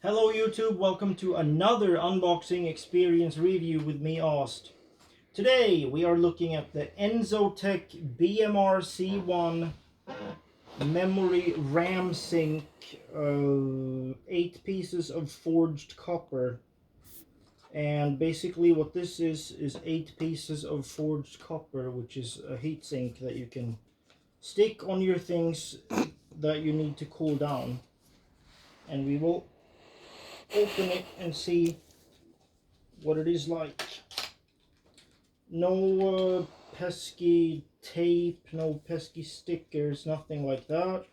Hello YouTube, welcome to another unboxing experience review with me, Aust. Today we are looking at the Enzotec MBR-C1 Memory Ramsink 8 pieces of forged copper. And basically what this is 8 pieces of forged copper, which is a heatsink that you can stick on your things that you need to cool down. And we will open it and see what it is like. No pesky tape, no pesky stickers, nothing like that.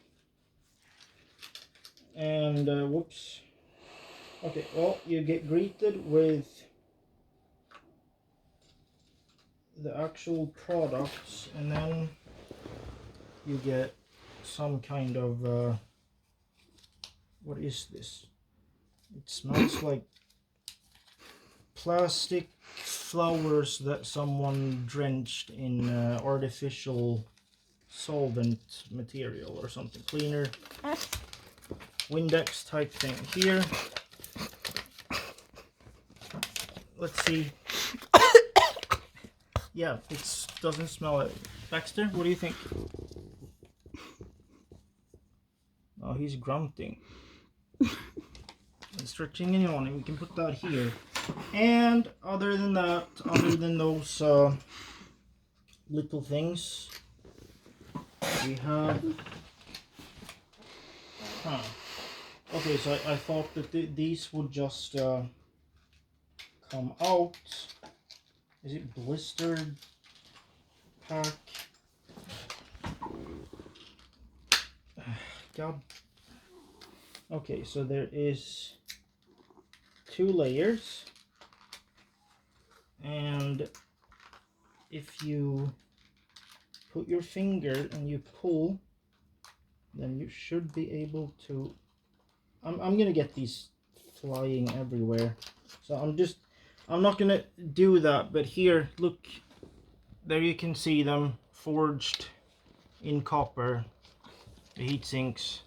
And whoops. Okay, well, you get greeted with the actual products, and then you get some kind of what is this? It smells like plastic flowers that someone drenched in artificial solvent material or something, cleaner, Windex type thing. Here, let's see. Yeah, it doesn't smell it. Baxter, what do you think? Oh, he's grunting. Stretching and yawning. We can put that here. And other than that, other than those little things, we have okay, so I thought that these would just come out. Is it blistered pack? God. Okay, so there is 2 layers, and if you put your finger and you pull, then you should be able to. I'm gonna get these flying everywhere, so I'm not gonna do that. But here, look, there you can see them forged in copper, the heat sinks.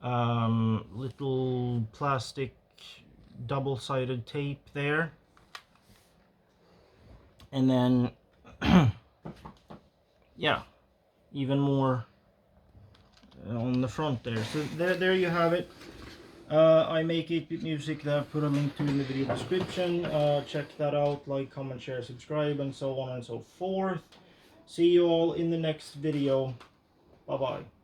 Little plastic double-sided tape there, and then yeah, even more on the front there. So there you have it. I make 8-bit music that I've put a link to in the video description. Check that out, like, comment, share, subscribe, and so on and so forth. See you all in the next video. Bye bye.